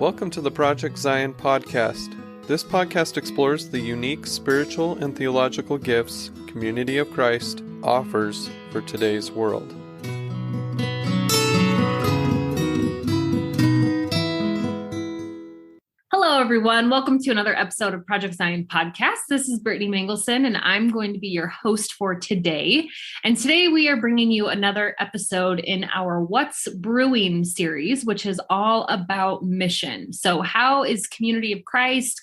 Welcome to the Project Zion podcast. This podcast explores the unique spiritual and theological gifts Community of Christ offers for today's world. Hello, everyone. Welcome to another episode of Project Zion podcast. This is Brittany Mangelson, and I'm going to be your host for today. And today we are bringing you another episode in our What's Brewing series, which is all about mission. So how is Community of Christ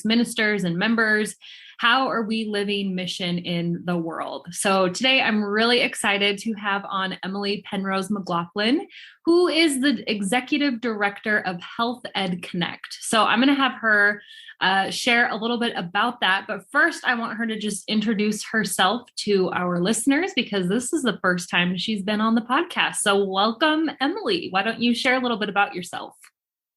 ministers and members, how are we living mission in the world? So today I'm really excited to have on Emily Penrose McLaughlin, who is the Executive Director of HealthEd Connect. So I'm going to have her share a little bit about that. But first, I want her to just introduce herself to our listeners because this is the first time she's been on the podcast. So welcome, Emily. Why don't you share a little bit about yourself?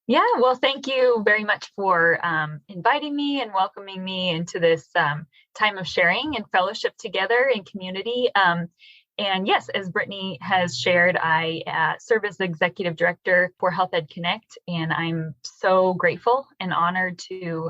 Yeah, well, thank you very much for inviting me and welcoming me into this time of sharing and fellowship together in community. And yes, as Brittany has shared, I serve as the Executive Director for HealthEd Connect, and I'm so grateful and honored to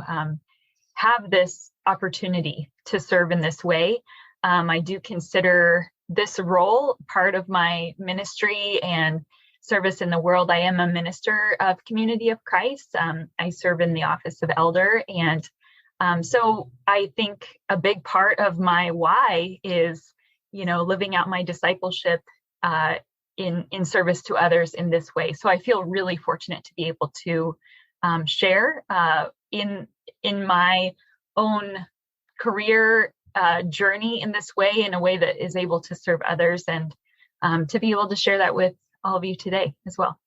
have this opportunity to serve in this way. I do consider this role part of my ministry and service in the world. I am a minister of Community of Christ. I serve in the office of elder. And so I think a big part of my why is, living out my discipleship in service to others in this way. So I feel really fortunate to be able to share in my own career journey in this way, in a way that is able to serve others, and to be able to share that with all of you today as well.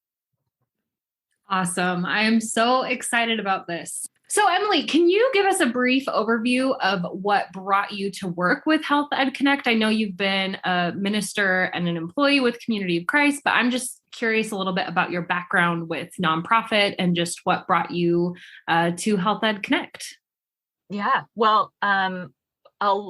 Awesome. I am so excited about this. So Emily, can you give us a brief overview of what brought you to work with HealthEd Connect? I know you've been a minister and an employee with Community of Christ, but I'm just curious a little bit about your background with nonprofit and just what brought you to HealthEd Connect. Yeah, well, a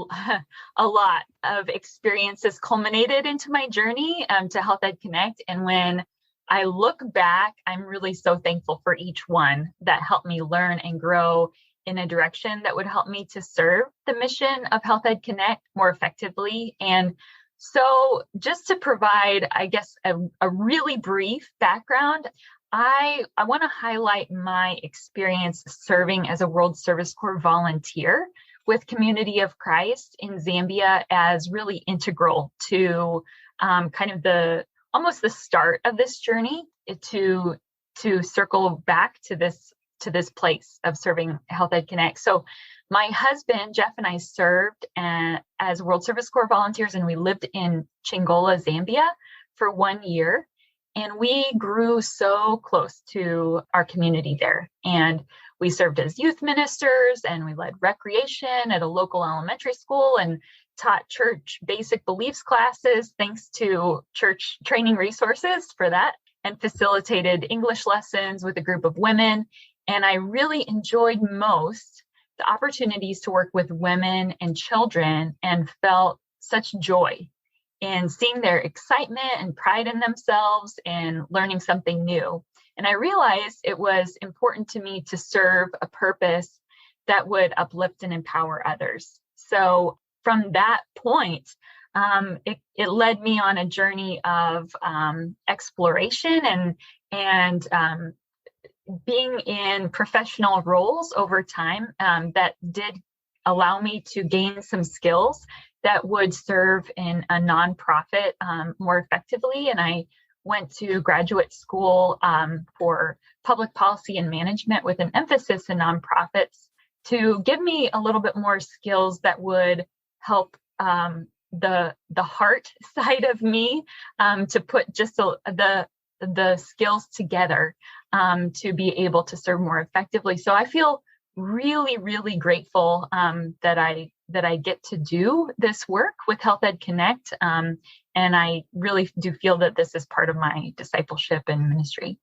lot of experiences culminated into my journey to HealthEd Connect. And when I look back, I'm really so thankful for each one that helped me learn and grow in a direction that would help me to serve the mission of HealthEd Connect more effectively. And so just to provide, I guess, a really brief background, I want to highlight my experience serving as a World Service Corps volunteer with Community of Christ in Zambia as really integral to kind of almost the start of this journey to circle back to this place of serving HealthEd Connect. So my husband, Jeff, and I served as World Service Corps volunteers, and we lived in Chingola, Zambia for 1 year. And we grew so close to our community there. And we served as youth ministers, and we led recreation at a local elementary school and taught church basic beliefs classes, thanks to church training resources for that, and facilitated English lessons with a group of women. And I really enjoyed most the opportunities to work with women and children, and felt such joy in seeing their excitement and pride in themselves and learning something new. And I realized it was important to me to serve a purpose that would uplift and empower others. So from that point, it led me on a journey of exploration and being in professional roles over time that did allow me to gain some skills that would serve in a nonprofit more effectively. And I went to graduate school for public policy and management with an emphasis in nonprofits to give me a little bit more skills that would help the heart side of me to put just the skills together to be able to serve more effectively. So I feel really, really grateful that I get to do this work with HealthEd Connect. And I really do feel that this is part of my discipleship and ministry.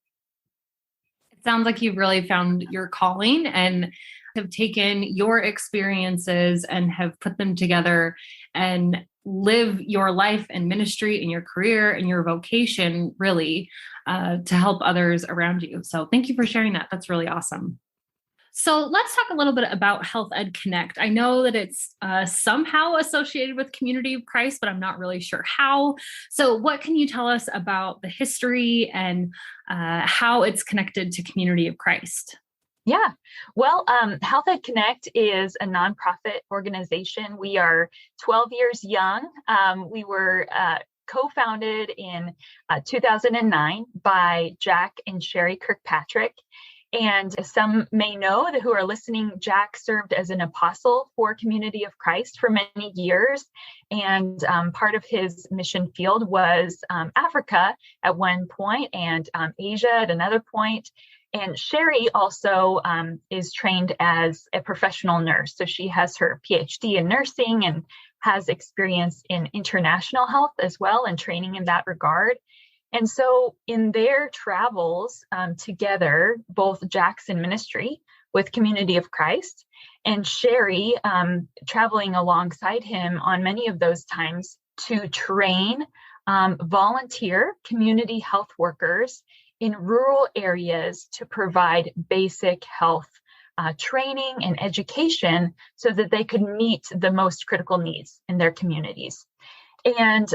It sounds like you've really found your calling and have taken your experiences and have put them together and live your life and ministry and your career and your vocation really to help others around you. So thank you for sharing that. That's really awesome. So let's talk a little bit about HealthEd Connect. I know that it's somehow associated with Community of Christ, but I'm not really sure how. So what can you tell us about the history and how it's connected to Community of Christ? Yeah, well, HealthEd Connect is a nonprofit organization. We are 12 years young. We were co-founded in 2009 by Jack and Sherry Kirkpatrick. And as some may know that who are listening, Jack served as an apostle for Community of Christ for many years. And part of his mission field was Africa at one point and Asia at another point. And Sherry also is trained as a professional nurse. So she has her PhD in nursing and has experience in international health as well and training in that regard. And so in their travels together, both Jack's in ministry with Community of Christ and Sherry traveling alongside him on many of those times to train volunteer community health workers in rural areas to provide basic health training and education so that they could meet the most critical needs in their communities. And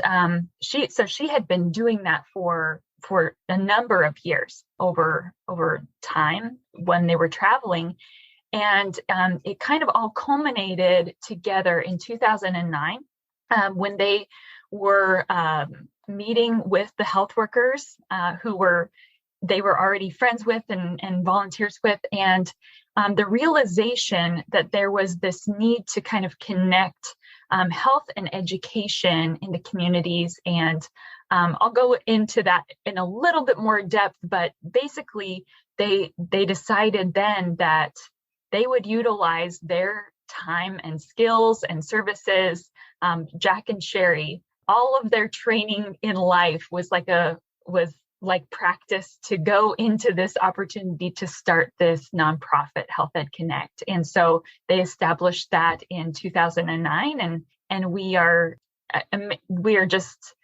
she had been doing that for a number of years over time when they were traveling. And it kind of all culminated together in 2009 when they were meeting with the health workers who they were already friends with and volunteers with, and the realization that there was this need to kind of connect health and education in the communities. And I'll go into that in a little bit more depth, but basically they decided then that they would utilize their time and skills and services. Jack and Sherry, all of their training in life was like practice to go into this opportunity to start this nonprofit HealthEd Connect. And so they established that in 2009, and we are just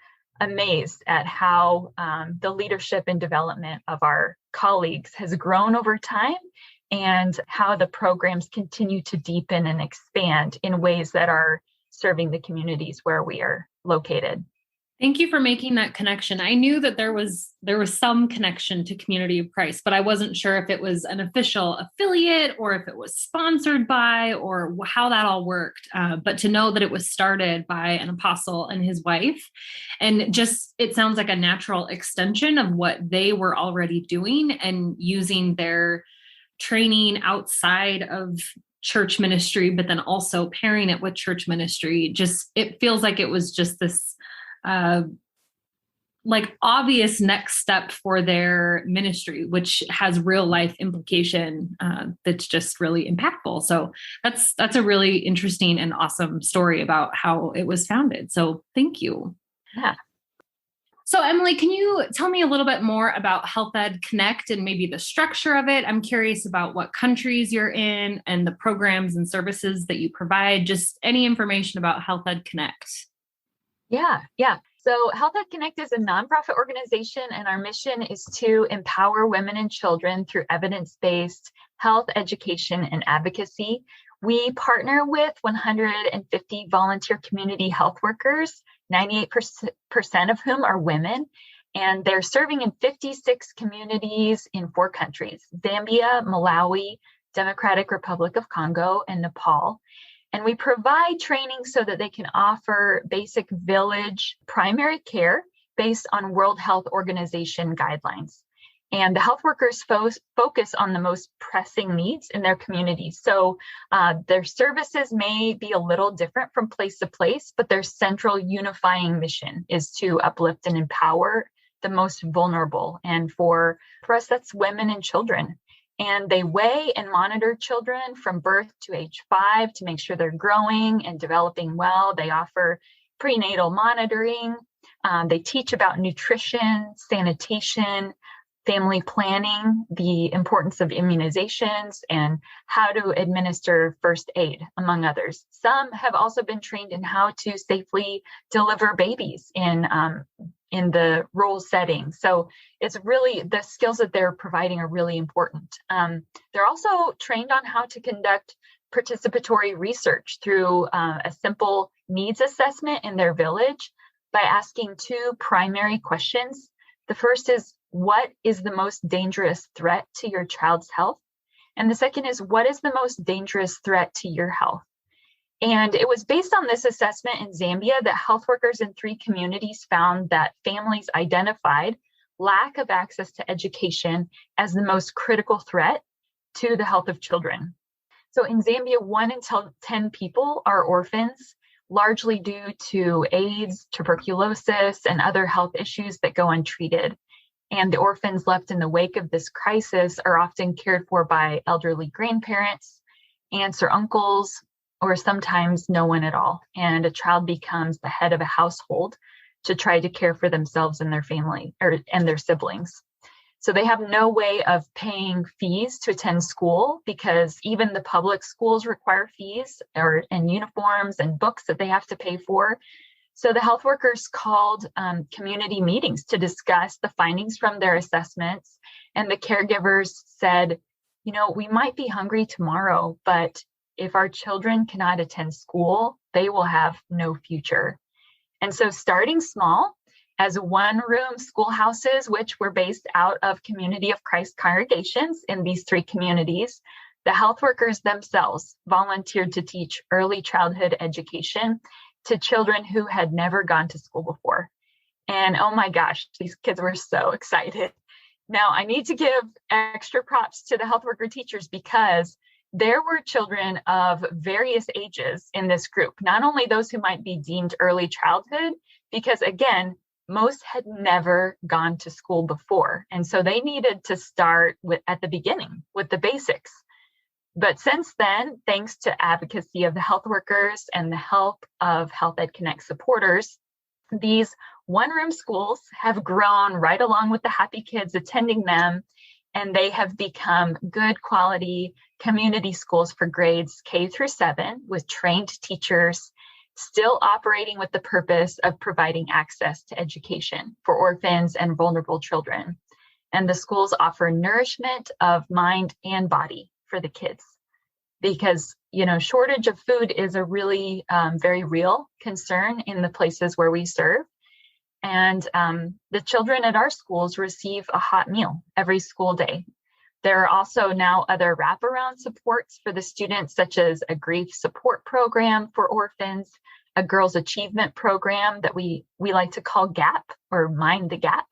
amazed at how the leadership and development of our colleagues has grown over time and how the programs continue to deepen and expand in ways that are serving the communities where we are located. Thank you for making that connection. I knew that there was some connection to Community of Christ, but I wasn't sure if it was an official affiliate or if it was sponsored by or how that all worked. But to know that it was started by an apostle and his wife, and just it sounds like a natural extension of what they were already doing and using their training outside of church ministry, but then also pairing it with church ministry. Just it feels like it was just this like obvious next step for their ministry, which has real life implication that's just really impactful. So that's a really interesting and awesome story about how it was founded. So thank you. Yeah. So Emily, can you tell me a little bit more about HealthEd Connect and maybe the structure of it? I'm curious about what countries you're in and the programs and services that you provide, just any information about HealthEd Connect. Yeah. So HealthEd Connect is a nonprofit organization, and our mission is to empower women and children through evidence-based health education and advocacy. We partner with 150 volunteer community health workers, 98% of whom are women, and they're serving in 56 communities in 4 countries: Zambia, Malawi, Democratic Republic of Congo, and Nepal. And we provide training so that they can offer basic village primary care based on World Health Organization guidelines. And the health workers focus on the most pressing needs in their communities. So their services may be a little different from place to place, but their central unifying mission is to uplift and empower the most vulnerable. And for us, that's women and children. And they weigh and monitor children from birth to age 5 to make sure they're growing and developing well. They offer prenatal monitoring. They teach about nutrition, sanitation, family planning, the importance of immunizations, and how to administer first aid, among others. Some have also been trained in how to safely deliver babies in the rural setting. So it's really, the skills that they're providing are really important. They're also trained on how to conduct participatory research through a simple needs assessment in their village by asking two primary questions. The first is, what is the most dangerous threat to your child's health? And the second is, what is the most dangerous threat to your health? And it was based on this assessment in Zambia that health workers in 3 communities found that families identified lack of access to education as the most critical threat to the health of children. So in Zambia, 1 in 10 people are orphans, largely due to AIDS, tuberculosis, and other health issues that go untreated. And the orphans left in the wake of this crisis are often cared for by elderly grandparents, aunts or uncles, or sometimes no one at all. And a child becomes the head of a household to try to care for themselves and their family and their siblings. So they have no way of paying fees to attend school, because even the public schools require fees and uniforms and books that they have to pay for. So the health workers called community meetings to discuss the findings from their assessments. And the caregivers said, we might be hungry tomorrow, but if our children cannot attend school, they will have no future. And so starting small, as 1-room schoolhouses, which were based out of Community of Christ congregations in these 3 communities, the health workers themselves volunteered to teach early childhood education to children who had never gone to school before. And oh my gosh, these kids were so excited. Now, I need to give extra props to the health worker teachers, because there were children of various ages in this group, not only those who might be deemed early childhood, because again, most had never gone to school before. And so they needed to start at the beginning with the basics. But since then, thanks to advocacy of the health workers and the help of HealthEd Connect supporters, these 1-room schools have grown right along with the happy kids attending them, and they have become good quality community schools for grades K through 7 with trained teachers, still operating with the purpose of providing access to education for orphans and vulnerable children. And the schools offer nourishment of mind and body for the kids, because shortage of food is a really very real concern in the places where we serve. And the children at our schools receive a hot meal every school day. There are also now other wraparound supports for the students, such as a grief support program for orphans, a girls' achievement program that we like to call GAP, or Mind the Gap,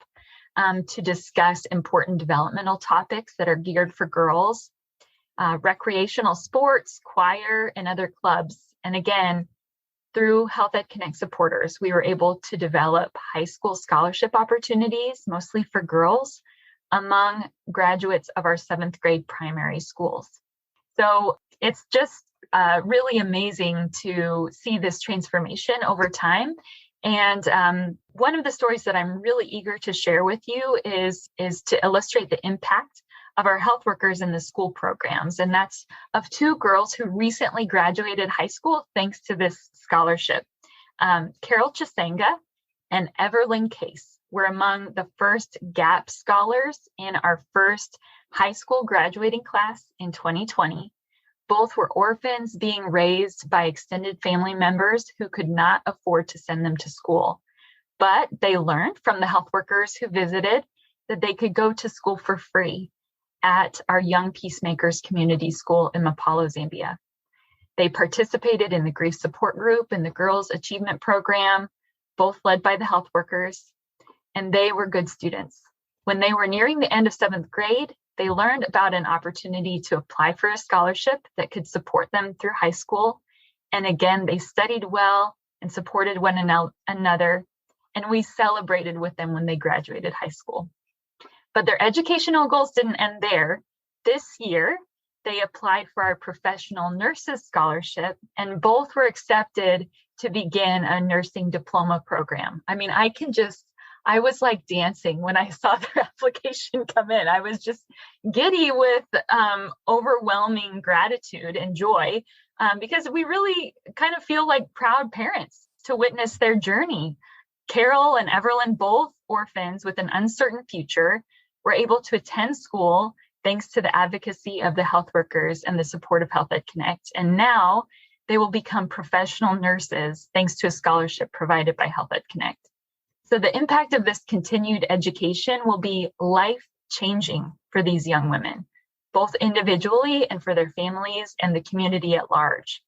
to discuss important developmental topics that are geared for girls, recreational sports, choir, and other clubs. And again, through HealthEd Connect supporters, we were able to develop high school scholarship opportunities, mostly for girls, among graduates of our 7th grade primary schools. So it's just really amazing to see this transformation over time. And one of the stories that I'm really eager to share with you is to illustrate the impact of our health workers in the school programs. And that's of 2 girls who recently graduated high school thanks to this scholarship. Carol Chisanga and Everlyn Case were among the first GAP scholars in our first high school graduating class in 2020. Both were orphans being raised by extended family members who could not afford to send them to school. But they learned from the health workers who visited that they could go to school for free at our Young Peacemakers Community School in Mapalo, Zambia. They participated in the grief support group and the Girls Achievement Program, both led by the health workers, and they were good students. When they were nearing the end of 7th grade, they learned about an opportunity to apply for a scholarship that could support them through high school. And again, they studied well and supported one another, and we celebrated with them when they graduated high school. But their educational goals didn't end there. This year, they applied for our professional nurses scholarship, and both were accepted to begin a nursing diploma program. I mean, I can just I was like dancing when I saw their application come in. I was just giddy with overwhelming gratitude and joy because we really kind of feel like proud parents to witness their journey. Carol and Everlyn, both orphans with an uncertain future, were able to attend school thanks to the advocacy of the health workers and the support of HealthEd Connect. And now they will become professional nurses thanks to a scholarship provided by HealthEd Connect. So the impact of this continued education will be life-changing for these young women, both individually and for their families and the community at large.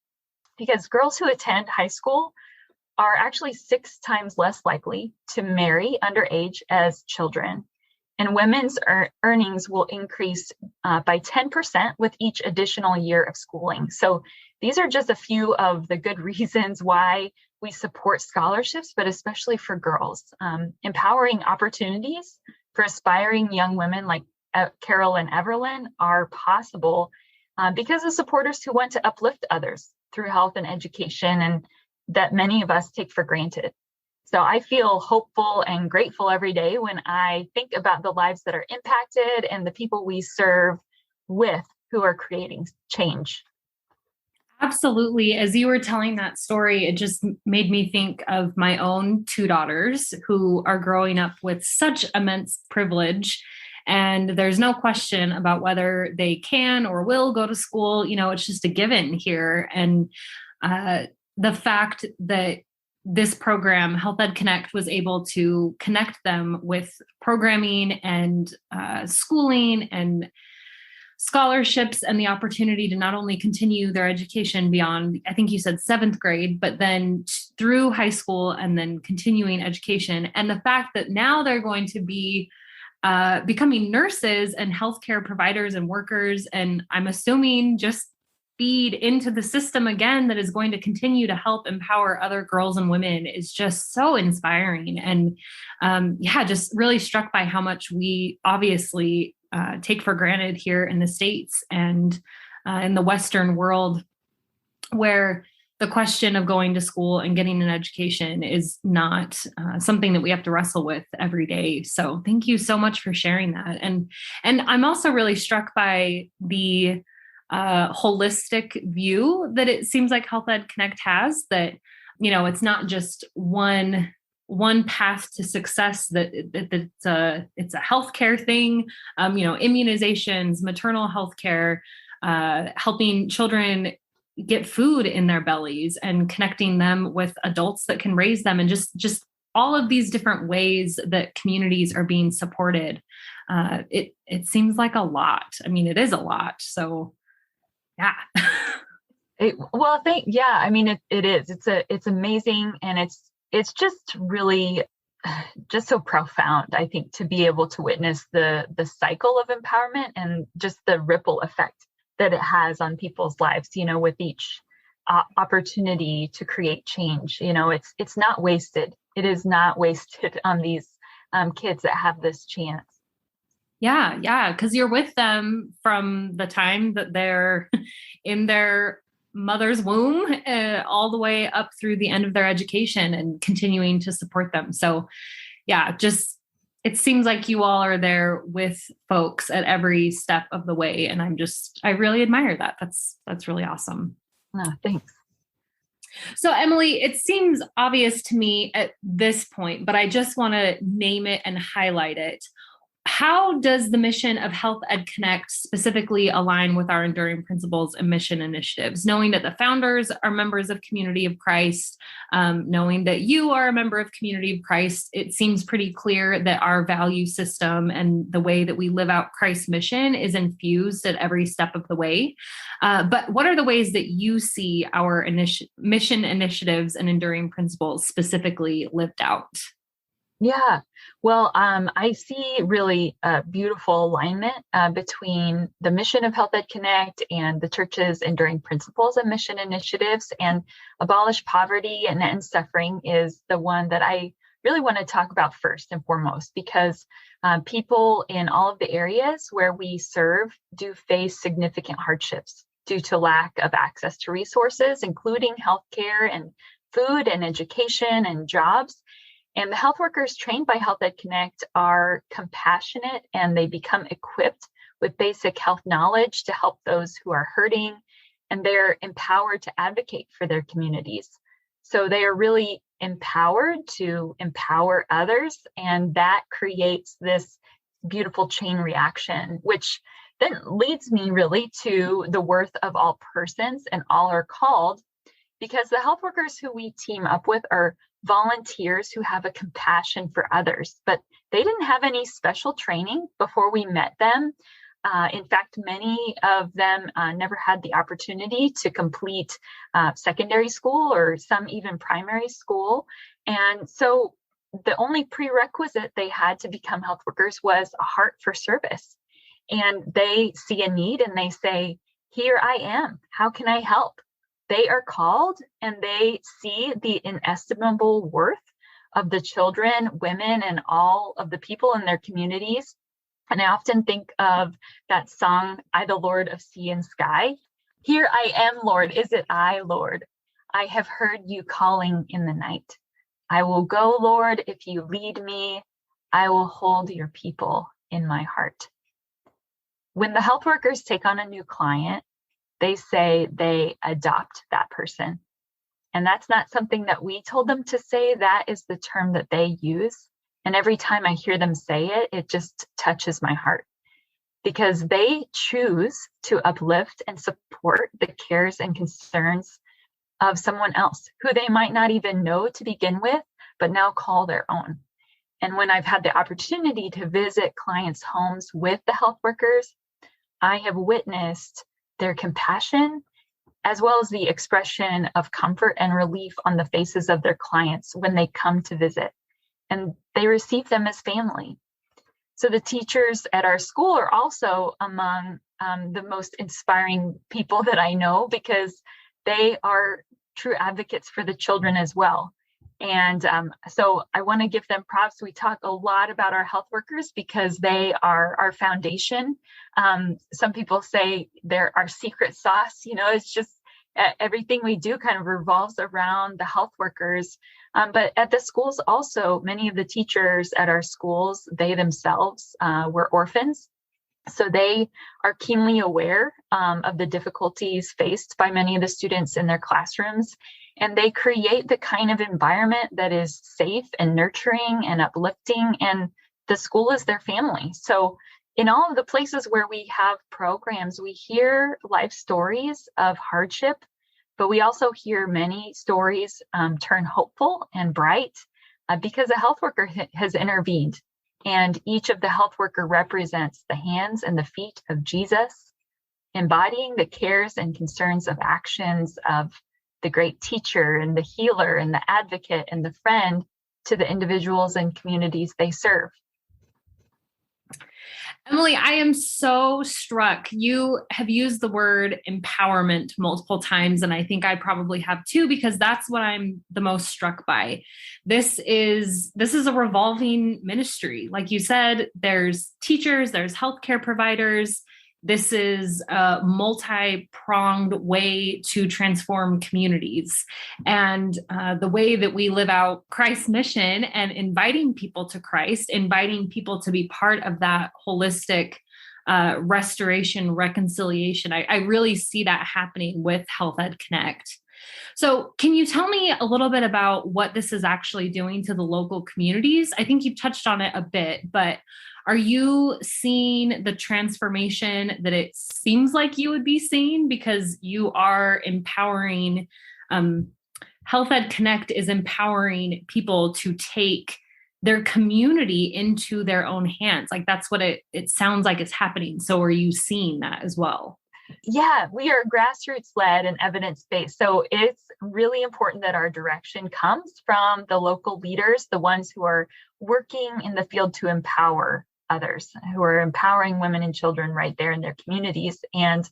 Because girls who attend high school are actually 6 times less likely to marry underage as children. And women's earnings will increase by 10% with each additional year of schooling. So these are just a few of the good reasons why we support scholarships, but especially for girls. Empowering opportunities for aspiring young women like Carol and Everlyn are possible because of supporters who want to uplift others through health and education, and that many of us take for granted. So I feel hopeful and grateful every day when I think about the lives that are impacted and the people we serve with who are creating change. Absolutely. As you were telling that story, it just made me think of my own 2 daughters who are growing up with such immense privilege. And there's no question about whether they can or will go to school. You know, it's just a given here. And the fact that this program, HealthEd Connect, was able to connect them with programming and schooling and scholarships and the opportunity to not only continue their education beyond, I think you said 7th grade, but then through high school and then continuing education. And the fact that now they're going to be becoming nurses and healthcare providers and workers, and I'm assuming just feed into the system again that is going to continue to help empower other girls and women is just so inspiring. And just really struck by how much we obviously take for granted here in the States and in the Western world, where the question of going to school and getting an education is not something that we have to wrestle with every day. So thank you so much for sharing that. And I'm also really struck by the holistic view that it seems like HealthEd Connect has, that, you know, it's not just one path to success, that it's a healthcare thing, immunizations, maternal healthcare, helping children get food in their bellies and connecting them with adults that can raise them, and just all of these different ways that communities are being supported. It seems like a lot. I mean, it is a lot. So yeah. It is. It's amazing. And it's just really just so profound, I think, to be able to witness the cycle of empowerment and just the ripple effect that it has on people's lives, with each opportunity to create change. It's not wasted. It is not wasted on these kids that have this chance. Yeah. Because you're with them from the time that they're in their mother's womb all the way up through the end of their education and continuing to support them. So yeah, it seems like you all are there with folks at every step of the way. And I really admire that. That's really awesome. Oh, thanks. So Emily, it seems obvious to me at this point, but I just want to name it and highlight it. How does the mission of HealthEd Connect specifically align with our enduring principles and mission initiatives? Knowing that the founders are members of Community of Christ, knowing that you are a member of Community of Christ, it seems pretty clear that our value system and the way that we live out Christ's mission is infused at every step of the way. But what are the ways that you see our mission initiatives and enduring principles specifically lived out? Yeah, well, I see really a beautiful alignment between the mission of HealthEd Connect and the church's enduring principles and mission initiatives. And abolish poverty and end suffering is the one that I really want to talk about first and foremost, because people in all of the areas where we serve do face significant hardships due to lack of access to resources, including healthcare and food and education and jobs. And the health workers trained by HealthEd Connect are compassionate, and they become equipped with basic health knowledge to help those who are hurting, and they're empowered to advocate for their communities. So they are really empowered to empower others, and that creates this beautiful chain reaction, which then leads me really to the worth of all persons, and all are called, because the health workers who we team up with are volunteers who have a compassion for others, but they didn't have any special training before we met them. In fact, many of them never had the opportunity to complete secondary school, or some even primary school. And so the only prerequisite they had to become health workers was a heart for service. And they see a need and they say, "Here I am. How can I help?" They are called, and they see the inestimable worth of the children, women, and all of the people in their communities. And I often think of that song, "I, the Lord of Sea and Sky." "Here I am, Lord. Is it I, Lord? I have heard you calling in the night. I will go, Lord, if you lead me. I will hold your people in my heart." When the health workers take on a new client, they say they adopt that person. And that's not something that we told them to say. That is the term that they use. And every time I hear them say it, it just touches my heart, because they choose to uplift and support the cares and concerns of someone else who they might not even know to begin with, but now call their own. And when I've had the opportunity to visit clients' homes with the health workers, I have witnessed their compassion, as well as the expression of comfort and relief on the faces of their clients when they come to visit, and they receive them as family. So the teachers at our school are also among the most inspiring people that I know, because they are true advocates for the children as well. And so I want to give them props. We talk a lot about our health workers because they are our foundation. Some people say they're our secret sauce. It's just everything we do kind of revolves around the health workers. But at the schools also, many of the teachers at our schools, they themselves were orphans. So they are keenly aware of the difficulties faced by many of the students in their classrooms. And they create the kind of environment that is safe and nurturing and uplifting. And the school is their family. So in all of the places where we have programs, we hear life stories of hardship, but we also hear many stories turn hopeful and bright because a health worker has intervened. And each of the health worker represents the hands and the feet of Jesus, embodying the cares and concerns of actions of the great teacher and the healer and the advocate and the friend to the individuals and communities they serve. Emily, I am so struck. You have used the word empowerment multiple times, and I think I probably have too, because that's what I'm the most struck by. This is a revolving ministry. Like you said, there's teachers, there's healthcare providers. This is a multi-pronged way to transform communities. And the way that we live out Christ's mission and inviting people to Christ, inviting people to be part of that holistic restoration, reconciliation. I really see that happening with HealthEd Connect. So can you tell me a little bit about what this is actually doing to the local communities? I think you've touched on it a bit, but are you seeing the transformation that it seems like you would be seeing, because you are empowering, HealthEd Connect is empowering people to take their community into their own hands? Like that's what it sounds like is happening. So are you seeing that as well? Yeah, we are grassroots led and evidence-based. So it's really important that our direction comes from the local leaders, the ones who are working in the field to empower others, who are empowering women and children right there in their communities. And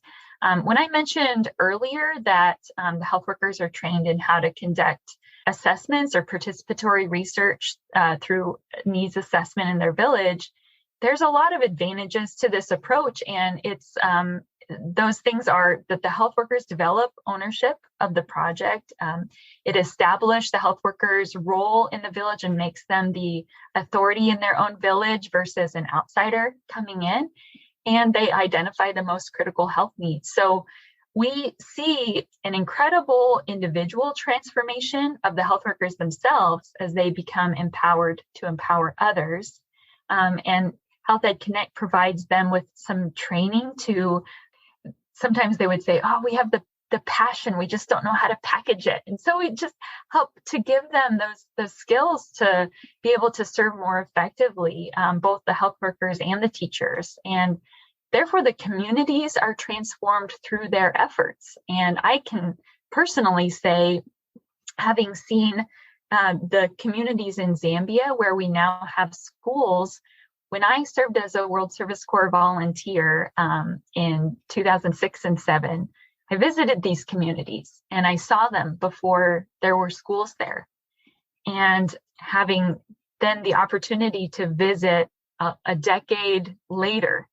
when I mentioned earlier that the health workers are trained in how to conduct assessments or participatory research through needs assessment in their village, there's a lot of advantages to this approach. And it's those things are that the health workers develop ownership of the project. It established the health workers' role in the village and makes them the authority in their own village versus an outsider coming in. And they identify the most critical health needs. So we see an incredible individual transformation of the health workers themselves as they become empowered to empower others. And HealthEd Connect provides them with some training to, sometimes they would say, oh, we have the passion, we just don't know how to package it. And so we just help to give them those skills to be able to serve more effectively, both the health workers and the teachers. And therefore, the communities are transformed through their efforts. And I can personally say, having seen the communities in Zambia, where we now have schools, when I served as a World Service Corps volunteer in 2006 and 2007, I visited these communities and I saw them before there were schools there. And having then the opportunity to visit a decade later,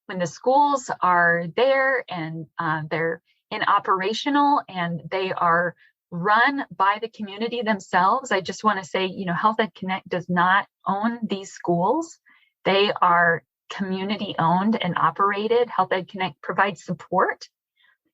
when the schools are there and they're operational and they are run by the community themselves, I just want to say, HealthEd Connect does not own these schools. They are community owned and operated. HealthEd Connect provides support,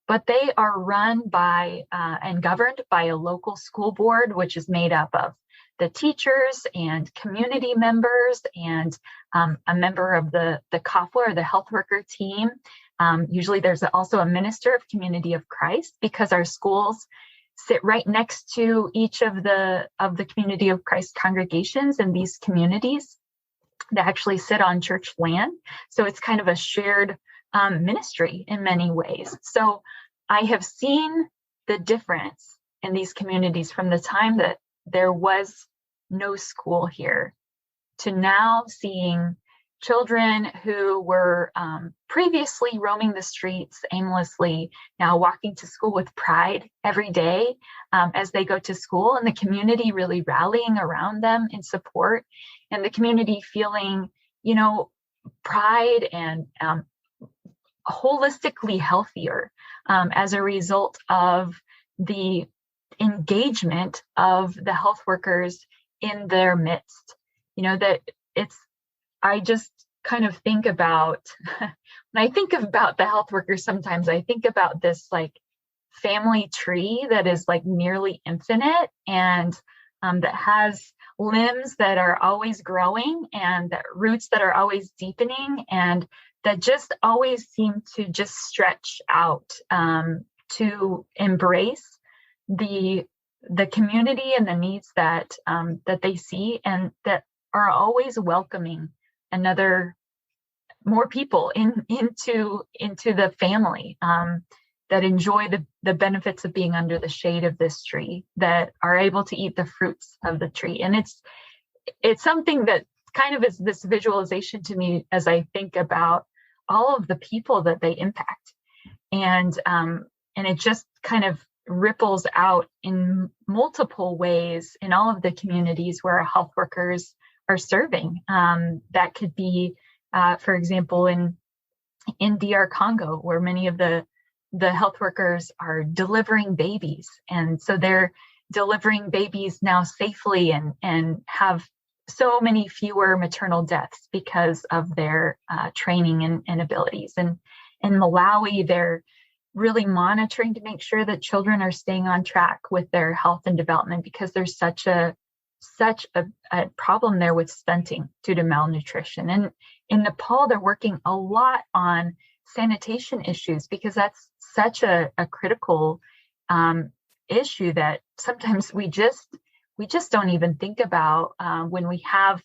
but they are run by and governed by a local school board, which is made up of the teachers and community members and a member of the CAFWA, or the health worker team. Usually there's also a minister of Community of Christ, because our schools sit right next to each of the Community of Christ congregations in these communities that actually sit on church land. So it's kind of a shared ministry in many ways. So I have seen the difference in these communities from the time that there was no school here to now seeing children who were previously roaming the streets aimlessly, now walking to school with pride every day as they go to school, and the community really rallying around them in support, and the community feeling, pride and holistically healthier as a result of the engagement of the health workers in their midst. I just kind of think about, when I think about the health workers, sometimes I think about this like family tree that is like nearly infinite and that has limbs that are always growing and that roots that are always deepening and that just always seem to just stretch out to embrace the community and the needs that they see, and that are always welcoming more people into the family that enjoy the benefits of being under the shade of this tree, that are able to eat the fruits of the tree. And it's something that kind of is this visualization to me as I think about all of the people that they impact. And it just kind of ripples out in multiple ways in all of the communities where our health workers are serving. That could be, for example, in DR Congo, where many of the health workers are delivering babies. And so they're delivering babies now safely and have so many fewer maternal deaths because of their training and abilities. And in Malawi, they're really monitoring to make sure that children are staying on track with their health and development, because there's such a problem there with stunting due to malnutrition. And in Nepal, they're working a lot on sanitation issues, because that's such a critical issue that sometimes we just don't even think about when we have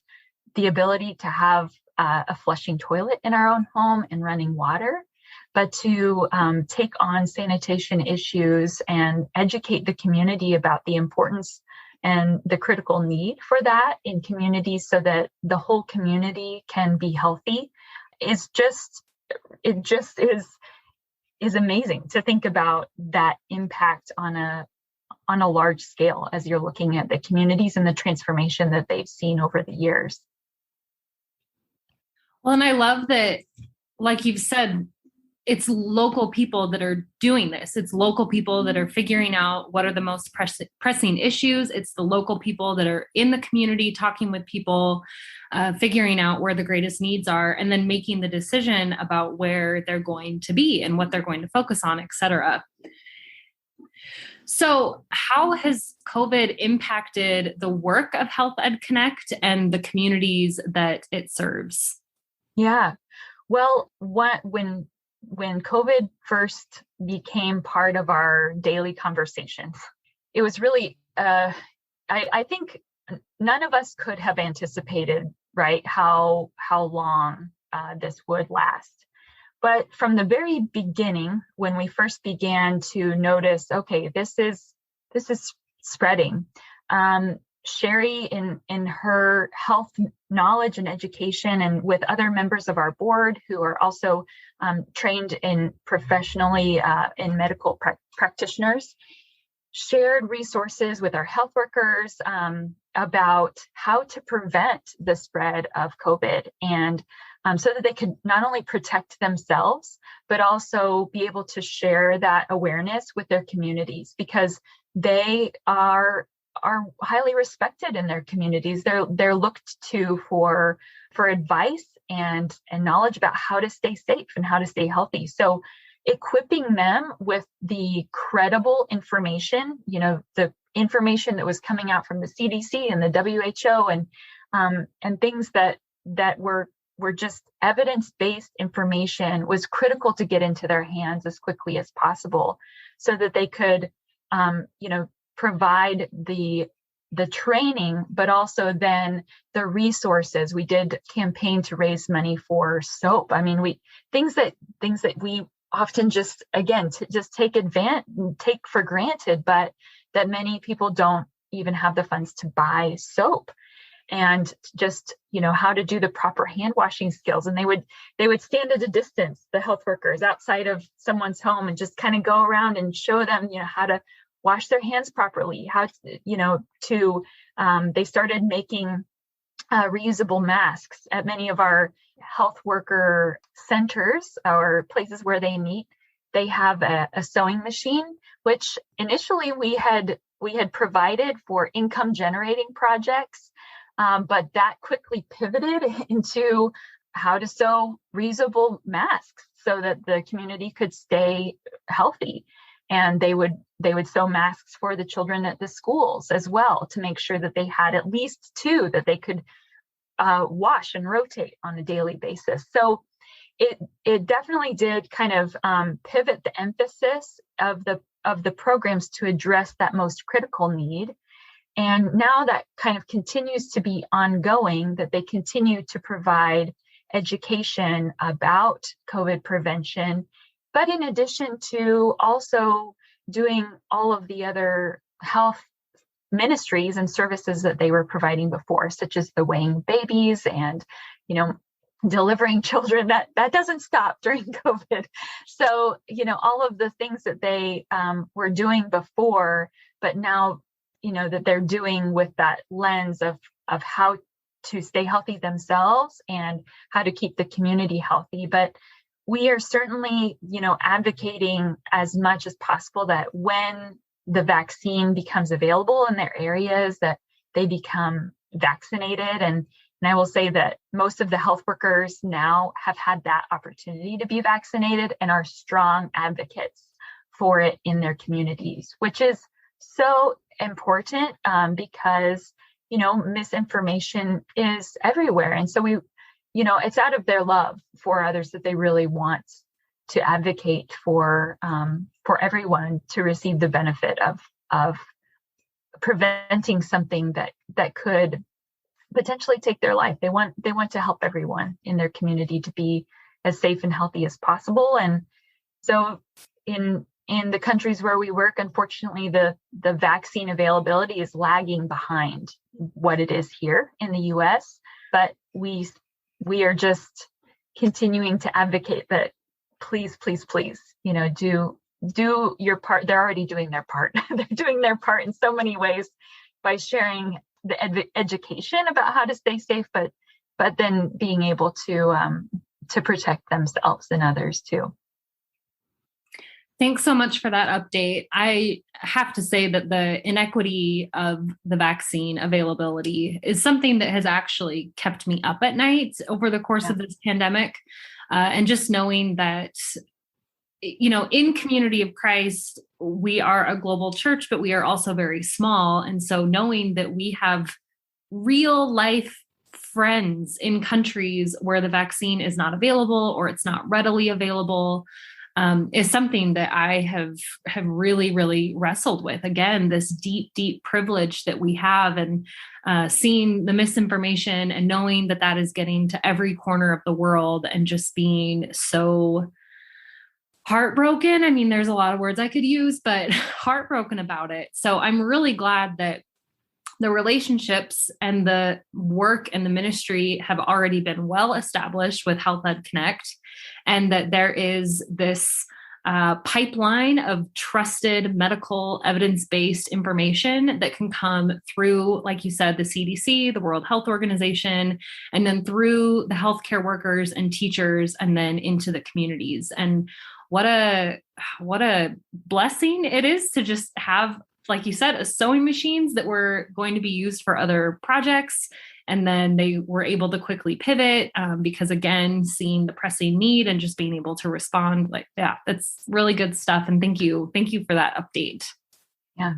the ability to have a flushing toilet in our own home and running water. But to take on sanitation issues and educate the community about the importance and the critical need for that in communities so that the whole community can be healthy is amazing to think about that impact on a large scale as you're looking at the communities and the transformation that they've seen over the years. Well, and I love that, like you've said, it's local people that are doing this. It's local people that are figuring out what are the most pressing issues. It's the local people that are in the community talking with people, figuring out where the greatest needs are, and then making the decision about where they're going to be and what they're going to focus on, et cetera. So how has COVID impacted the work of HealthEd Connect and the communities that it serves? Yeah. Well, when COVID first became part of our daily conversations, it was really, I think none of us could have anticipated, right, how long this would last. But from the very beginning, when we first began to notice, okay, this is spreading, Sherry in her health knowledge and education, and with other members of our board who are also trained in professionally in medical practitioners, shared resources with our health workers about how to prevent the spread of COVID, and so that they could not only protect themselves, but also be able to share that awareness with their communities, because they are highly respected in their communities. They're looked to for advice and knowledge about how to stay safe and how to stay healthy. So equipping them with the credible information, the information that was coming out from the CDC and the WHO and things that were just evidence-based information was critical to get into their hands as quickly as possible, so that they could, provide the training, but also then the resources. We did campaign to raise money for soap. I mean, things that we often just take for granted, but that many people don't even have the funds to buy soap. And just, how to do the proper hand washing skills. And they would stand at a distance, the health workers, outside of someone's home, and just kind of go around and show them, how to wash their hands properly, how they started making reusable masks at many of our health worker centers or places where they meet. They have a sewing machine, which initially we had provided for income generating projects. But that quickly pivoted into how to sew reusable masks so that the community could stay healthy. And they would sew masks for the children at the schools as well, to make sure that they had at least two that they could wash and rotate on a daily basis. So it definitely did kind of pivot the emphasis of the programs to address that most critical need. And now that kind of continues to be ongoing, that they continue to provide education about COVID prevention, but in addition to also doing all of the other health ministries and services that they were providing before, such as the weighing babies and, delivering children, that doesn't stop during COVID. So, all of the things that they were doing before, but now that they're doing with that lens of how to stay healthy themselves and how to keep the community healthy. But we are certainly, advocating as much as possible that when the vaccine becomes available in their areas, that they become vaccinated. And I will say that most of the health workers now have had that opportunity to be vaccinated and are strong advocates for it in their communities, which is so important because misinformation is everywhere, and so it's out of their love for others that they really want to advocate for everyone to receive the benefit of preventing something that could potentially take their life. They want to help everyone in their community to be as safe and healthy as possible. And so in the countries where we work, unfortunately, the vaccine availability is lagging behind what it is here in the U.S. But we are just continuing to advocate that please, do your part. They're already doing their part. They're doing their part in so many ways by sharing the education about how to stay safe, but then being able to protect themselves and others too. Thanks so much for that update. I have to say that the inequity of the vaccine availability is something that has actually kept me up at night over the course of this pandemic. And just knowing that, in Community of Christ, we are a global church, but we are also very small. And so knowing that we have real life friends in countries where the vaccine is not available or it's not readily available is something that I have really, really wrestled with. Again, this deep, deep privilege that we have, and seeing the misinformation and knowing that that is getting to every corner of the world and just being so heartbroken. I mean, there's a lot of words I could use, but heartbroken about it. So I'm really glad that the relationships and the work and the ministry have already been well established with HealthEd Connect, and that there is this pipeline of trusted medical evidence-based information that can come through, like you said, the CDC, the World Health Organization, and then through the healthcare workers and teachers, and then into the communities. And what a blessing it is to just have, like you said, a sewing machines that were going to be used for other projects. And then they were able to quickly pivot because, again, seeing the pressing need and just being able to respond, that's really good stuff. And thank you for that update. Yeah.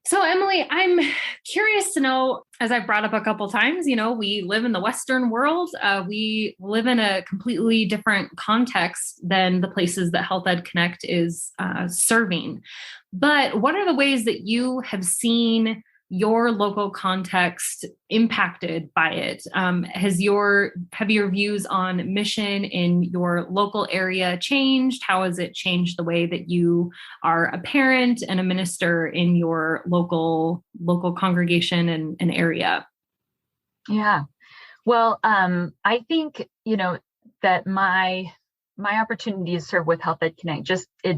So, Emily, I'm curious to know, as I've brought up a couple of times, we live in the Western world. We live in a completely different context than the places that HealthEd Connect is serving. But what are the ways that you have seen your local context impacted by it? Have your views on mission in your local area changed? How has it changed the way that you are a parent and a minister in your local congregation and area? Yeah. Well, I think, that my opportunity to serve with HealthEd Connect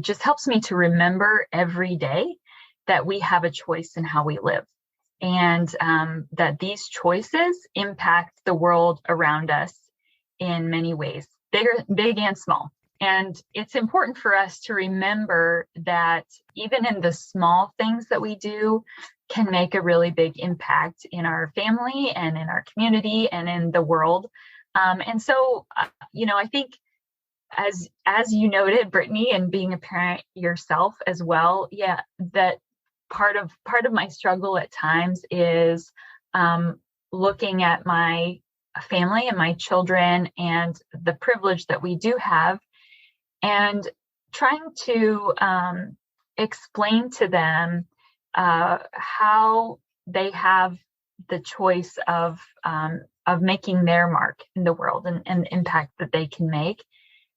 just helps me to remember every day that we have a choice in how we live. And that these choices impact the world around us in many ways, big and small. And it's important for us to remember that even in the small things that we do can make a really big impact in our family and in our community and in the world. And so, I think as you noted, Brittany, and being a parent yourself as well, that part of my struggle at times is looking at my family and my children and the privilege that we do have, and trying to explain to them how they have the choice of making their mark in the world and the impact that they can make.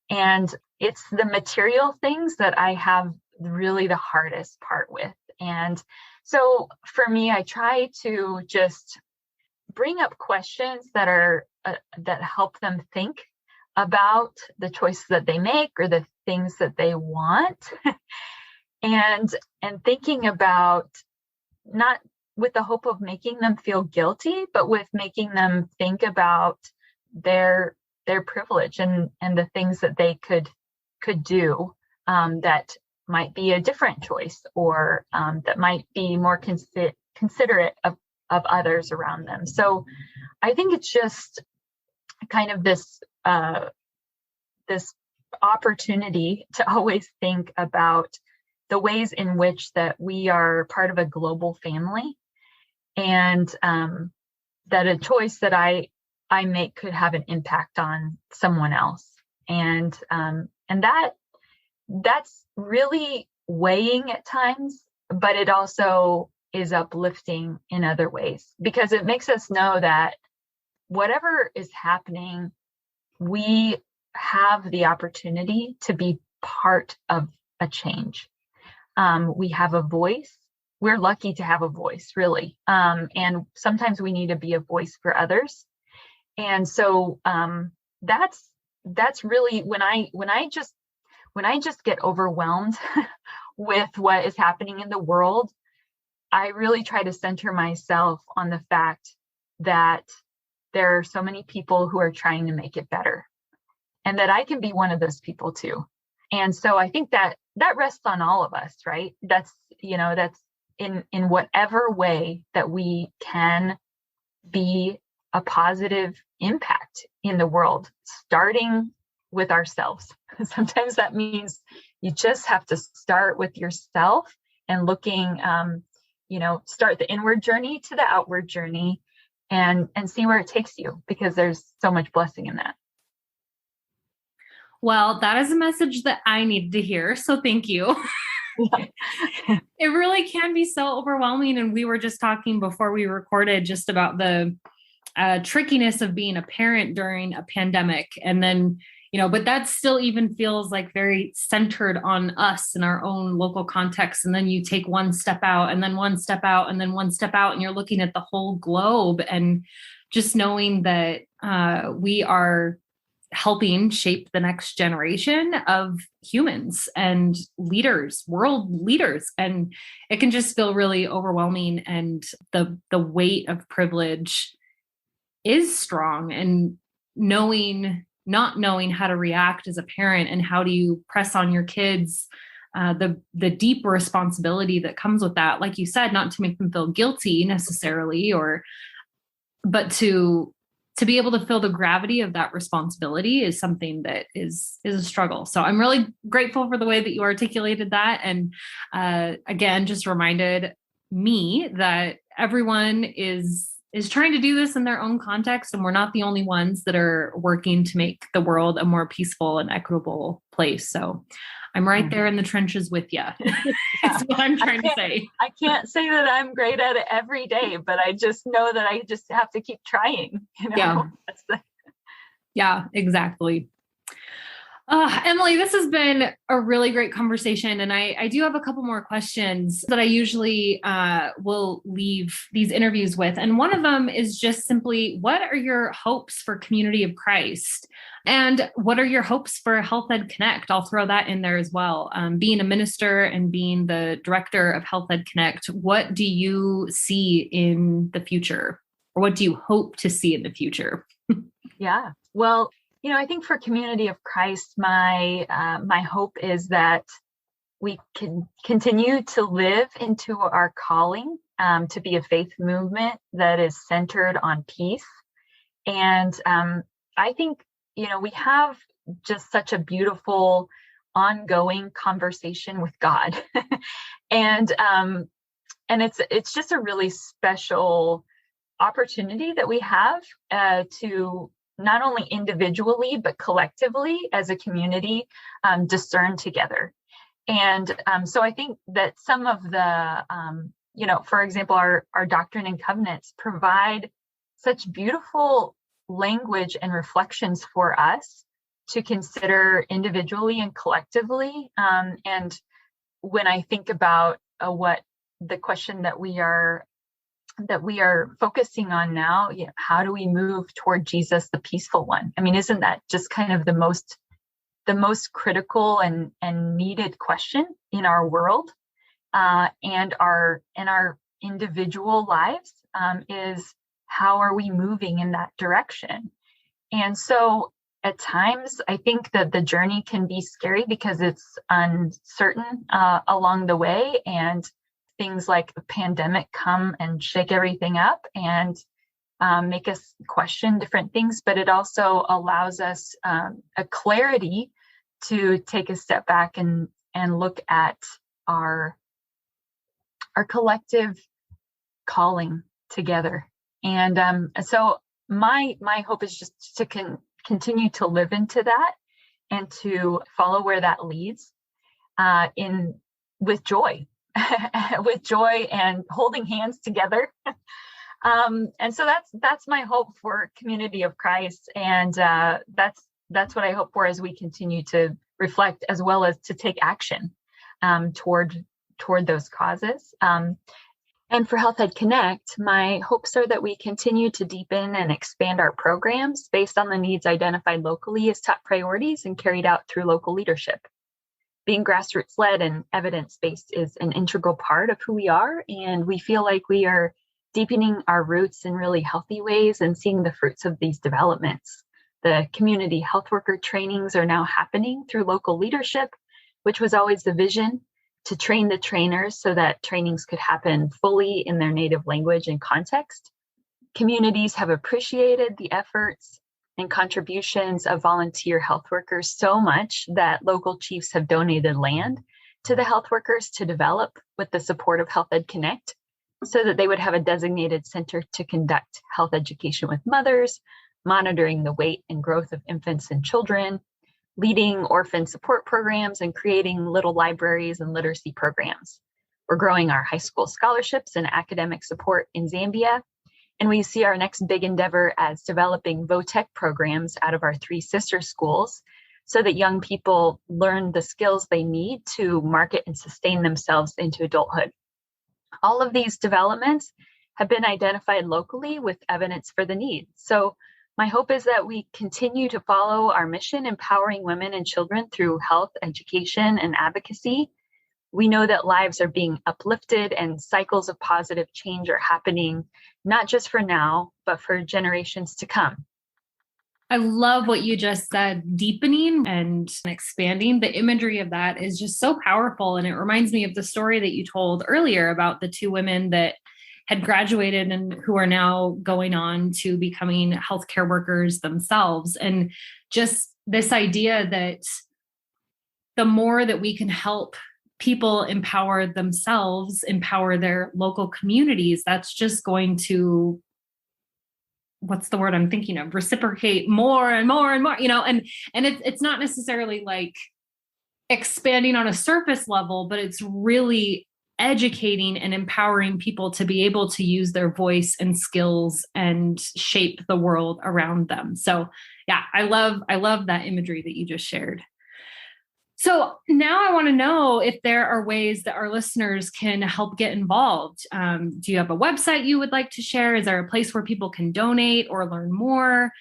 And it's the material things that I have really the hardest part with. And so for me, I try to just bring up questions that are that help them think about the choices that they make or the things that they want, and thinking about, not with the hope of making them feel guilty, but with making them think about their privilege and the things that they could do that might be a different choice, or that might be more considerate of others around them. So I think it's just kind of this opportunity to always think about the ways in which that we are part of a global family, and that a choice that I make could have an impact on someone else. And that's really weighing at times, but it also is uplifting in other ways, because it makes us know that whatever is happening, we have the opportunity to be part of a change. We have a voice. We're lucky to have a voice, really. And sometimes we need to be a voice for others. And so that's really when I just get overwhelmed with what is happening in the world, I really try to center myself on the fact that there are so many people who are trying to make it better, and that I can be one of those people too. And so I think that rests on all of us, right? That's in whatever way that we can be a positive impact in the world, starting with ourselves. Sometimes that means you just have to start with yourself and looking, start the inward journey to the outward journey and see where it takes you, because there's so much blessing in that. Well, that is a message that I needed to hear. So thank you. It really can be so overwhelming. And we were just talking before we recorded just about the trickiness of being a parent during a pandemic. And then, but that still even feels like very centered on us in our own local context. And then you take one step out and then one step out and then one step out, and you're looking at the whole globe, and just knowing that we are helping shape the next generation of humans and leaders, world leaders. And it can just feel really overwhelming. And the weight of privilege is strong, and not knowing how to react as a parent, and how do you press on your kids, the deep responsibility that comes with that. Like you said, not to make them feel guilty necessarily, but to be able to feel the gravity of that responsibility is something that is a struggle. So I'm really grateful for the way that you articulated that. And again, just reminded me that everyone is trying to do this in their own context, and we're not the only ones that are working to make the world a more peaceful and equitable place. So I'm right there in the trenches with you. That's what I'm trying to say. I can't say that I'm great at it every day, but I just know that I just have to keep trying. Yeah. Yeah, exactly. Emily, this has been a really great conversation. And I do have a couple more questions that I usually will leave these interviews with. And one of them is just simply, what are your hopes for Community of Christ? And what are your hopes for HealthEd Connect? I'll throw that in there as well. Being a minister and being the director of HealthEd Connect, what do you see in the future? Or what do you hope to see in the future? Yeah, well, I think for Community of Christ, my hope is that we can continue to live into our calling to be a faith movement that is centered on peace. And I think, we have just such a beautiful ongoing conversation with God. and it's just a really special opportunity that we have to not only individually, but collectively as a community, discern together. And so I think that some of the, for example, our Doctrine and Covenants provide such beautiful language and reflections for us to consider individually and collectively. And when I think about what the question that we are focusing on now, how do we move toward Jesus, the peaceful one? I mean, isn't that just kind of the most critical and needed question in our world and our individual lives? Is how are we moving in that direction? And so at times, I think that the journey can be scary because it's uncertain along the way, and things like the pandemic come and shake everything up and make us question different things, but it also allows us a clarity to take a step back and look at our collective calling together. And so my hope is just to continue to live into that and to follow where that leads with joy. With joy and holding hands together. And so that's my hope for Community of Christ. And that's what I hope for as we continue to reflect, as well as to take action toward those causes. And for HealthEd Connect, my hopes are that we continue to deepen and expand our programs based on the needs identified locally as top priorities and carried out through local leadership. Being grassroots led and evidence-based is an integral part of who we are. And we feel like we are deepening our roots in really healthy ways and seeing the fruits of these developments. The community health worker trainings are now happening through local leadership, which was always the vision, to train the trainers so that trainings could happen fully in their native language and context. Communities have appreciated the efforts and contributions of volunteer health workers so much that local chiefs have donated land to the health workers to develop with the support of HealthEd Connect so that they would have a designated center to conduct health education with mothers, monitoring the weight and growth of infants and children, leading orphan support programs, and creating little libraries and literacy programs. We're growing our high school scholarships and academic support in Zambia. And we see our next big endeavor as developing VOTEC programs out of our 3 sister schools so that young people learn the skills they need to market and sustain themselves into adulthood. All of these developments have been identified locally with evidence for the need. So my hope is that we continue to follow our mission, empowering women and children through health, education, and advocacy. We know that lives are being uplifted and cycles of positive change are happening, not just for now, but for generations to come. I love what you just said, deepening and expanding. The imagery of that is just so powerful. And it reminds me of the story that you told earlier about the 2 women that had graduated and who are now going on to becoming healthcare workers themselves. And just this idea that the more that we can help people empower themselves, empower their local communities, that's just going to, what's the word I'm thinking of? Reciprocate more and more and more, and it's not necessarily like expanding on a surface level, but it's really educating and empowering people to be able to use their voice and skills and shape the world around them. So yeah, I love that imagery that you just shared. So now I want to know if there are ways that our listeners can help get involved. Do you have a website you would like to share? Is there a place where people can donate or learn more?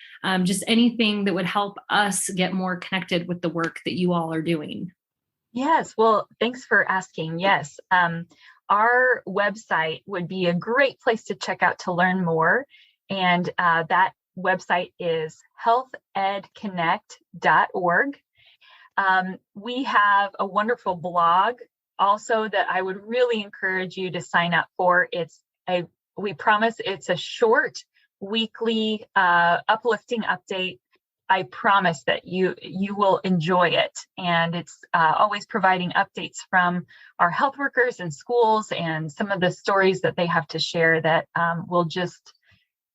Just anything that would help us get more connected with the work that you all are doing. Yes, well, thanks for asking. Yes, our website would be a great place to check out to learn more. And that website is healthedconnect.org. We have a wonderful blog also that I would really encourage you to sign up for. We promise it's a short weekly uplifting update. I promise that you will enjoy it. And it's always providing updates from our health workers in schools and some of the stories that they have to share that will just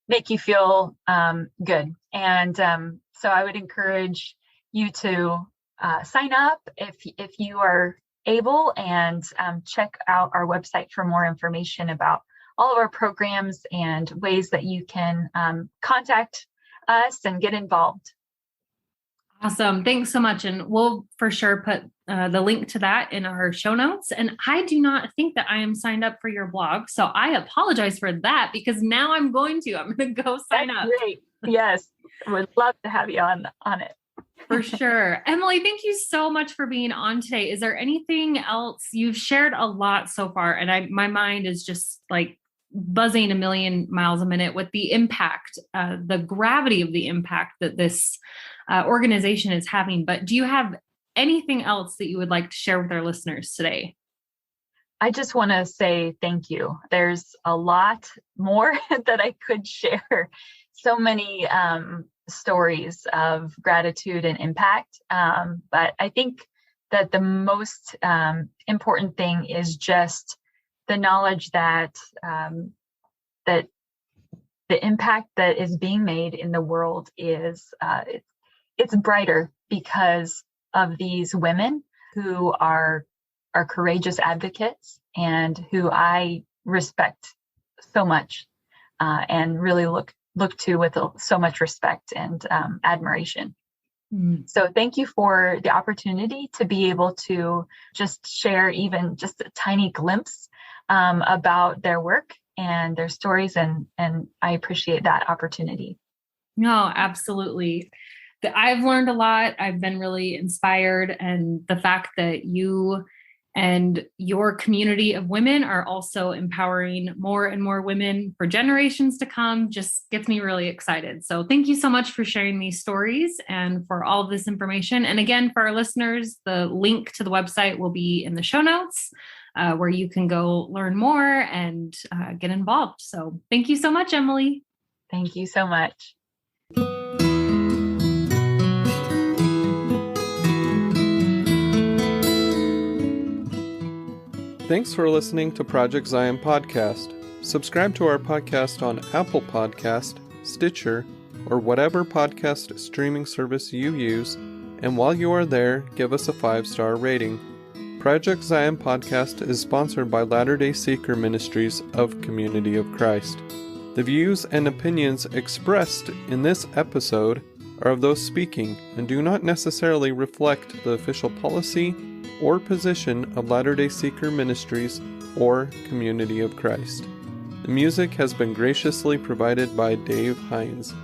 make you feel good. And so I would encourage you to sign up if you are able, and check out our website for more information about all of our programs and ways that you can contact us and get involved. Awesome. Thanks so much. And we'll for sure put the link to that in our show notes. And I do not think that I am signed up for your blog. So I apologize for that, because now I'm going to go sign up. Great. Yes. Would love to have you on it. For sure. Emily, thank you so much for being on today. Is there anything else? You've shared a lot so far, and my mind is just like buzzing a million miles a minute with the impact, the gravity of the impact that this organization is having. But do you have anything else that you would like to share with our listeners today? I just want to say thank you. There's a lot more that I could share. So many stories of gratitude and impact. But I think that the most important thing is just the knowledge that that the impact that is being made in the world is it's brighter because of these women who are courageous advocates and who I respect so much and really look to with so much respect and admiration. So thank you for the opportunity to be able to just share even just a tiny glimpse about their work and their stories. And I appreciate that opportunity. No, absolutely. I've learned a lot. I've been really inspired. And the fact that you And your community of women are also empowering more and more women for generations to come. Just gets me really excited. So thank you so much for sharing these stories and for all of this information. And again, for our listeners, the link to the website will be in the show notes, where you can go learn more and get involved. So thank you so much, Emily. Thank you so much. Thanks for listening to Project Zion Podcast. Subscribe to our podcast on Apple Podcast, Stitcher, or whatever podcast streaming service you use, and while you are there, give us a 5-star rating. Project Zion Podcast is sponsored by Latter-day Seeker Ministries of Community of Christ. The views and opinions expressed in this episode are of those speaking and do not necessarily reflect the official policy or position of Latter-day Seeker Ministries or Community of Christ. The music has been graciously provided by Dave Hines.